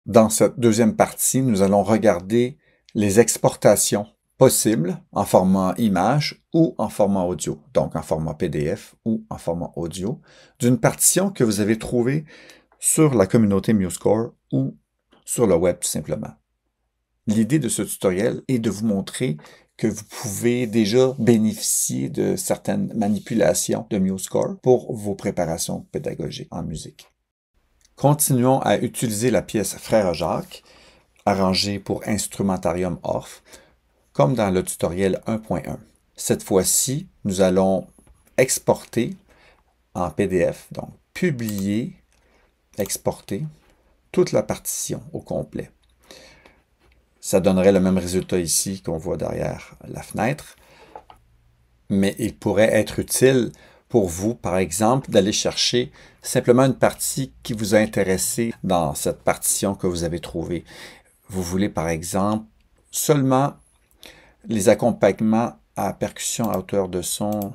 Dans cette deuxième partie, nous allons regarder les exportations possibles en format image ou en format audio, donc en format PDF ou en format audio, d'une partition que vous avez trouvée sur la communauté MuseScore ou sur le web tout simplement. L'idée de ce tutoriel est de vous montrer que vous pouvez déjà bénéficier de certaines manipulations de MuseScore pour vos préparations pédagogiques en musique. Continuons à utiliser la pièce Frère Jacques, arrangée pour Instrumentarium Orff, comme dans le tutoriel 1.1. Cette fois-ci, nous allons exporter en PDF, donc publier, exporter toute la partition au complet. Ça donnerait le même résultat ici qu'on voit derrière la fenêtre, mais il pourrait être utile pour vous, par exemple, d'aller chercher simplement une partie qui vous a intéressé dans cette partition que vous avez trouvée. Vous voulez, par exemple, seulement les accompagnements à percussion à hauteur de son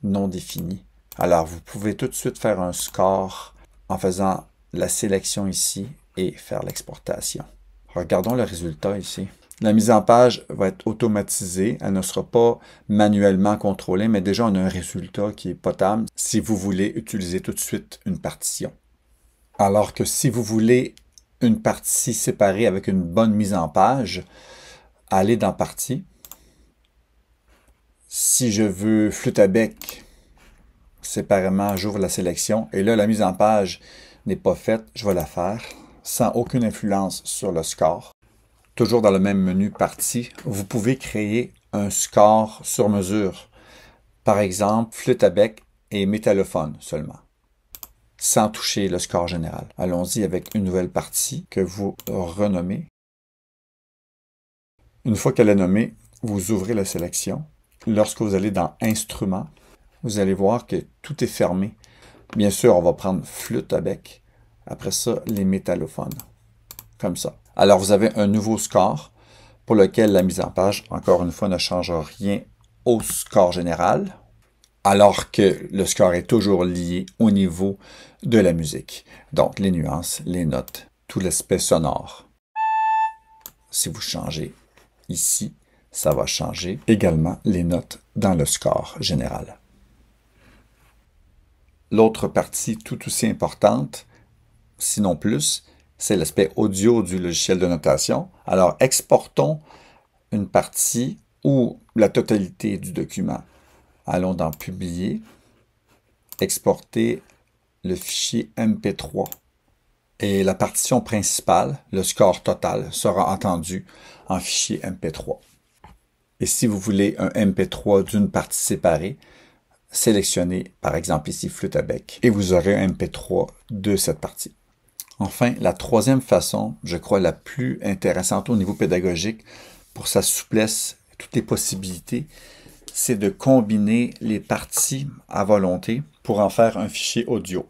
non définie. Alors, vous pouvez tout de suite faire un score en faisant la sélection ici et faire l'exportation. Regardons le résultat ici. La mise en page va être automatisée. Elle ne sera pas manuellement contrôlée, mais déjà on a un résultat qui est potable si vous voulez utiliser tout de suite une partition. Alors que si vous voulez une partie séparée avec une bonne mise en page, allez dans Partie. Si je veux flûte à bec, séparément, j'ouvre la sélection. Et là, la mise en page n'est pas faite. Je vais la faire sans aucune influence sur le score. Toujours dans le même menu Partie, vous pouvez créer un score sur mesure. Par exemple, flûte à bec et métallophone seulement, sans toucher le score général. Allons-y avec une nouvelle partie que vous renommez. Une fois qu'elle est nommée, vous ouvrez la sélection. Lorsque vous allez dans Instruments, vous allez voir que tout est fermé. Bien sûr, on va prendre flûte à bec. Après ça, les métallophones. Comme ça. Alors, vous avez un nouveau score pour lequel la mise en page, encore une fois, ne change rien au score général, alors que le score est toujours lié au niveau de la musique. Donc, les nuances, les notes, tout l'aspect sonore. Si vous changez ici, ça va changer également les notes dans le score général. L'autre partie tout aussi importante, sinon plus, c'est l'aspect audio du logiciel de notation. Alors, exportons une partie ou la totalité du document. Allons dans Publier, exporter le fichier MP3. Et la partition principale, le score total, sera entendu en fichier MP3. Et si vous voulez un MP3 d'une partie séparée, sélectionnez par exemple ici flûte à bec et vous aurez un MP3 de cette partie. Enfin, la troisième façon, je crois la plus intéressante au niveau pédagogique, pour sa souplesse, toutes les possibilités, c'est de combiner les parties à volonté pour en faire un fichier audio.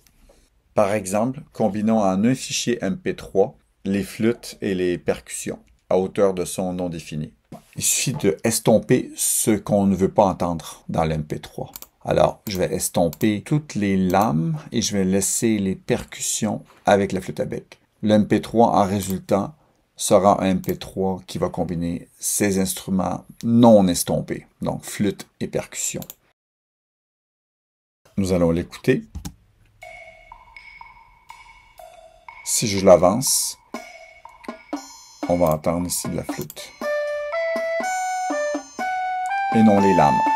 Par exemple, combinons en un fichier MP3 les flûtes et les percussions à hauteur de son non défini. Il suffit de estomper ce qu'on ne veut pas entendre dans l'MP3. Alors, je vais estomper toutes les lames et je vais laisser les percussions avec la flûte à bec. Le MP3 en résultant sera un MP3 qui va combiner ces instruments non estompés, donc flûte et percussion. Nous allons l'écouter. Si je l'avance, on va entendre ici de la flûte. Et non les lames.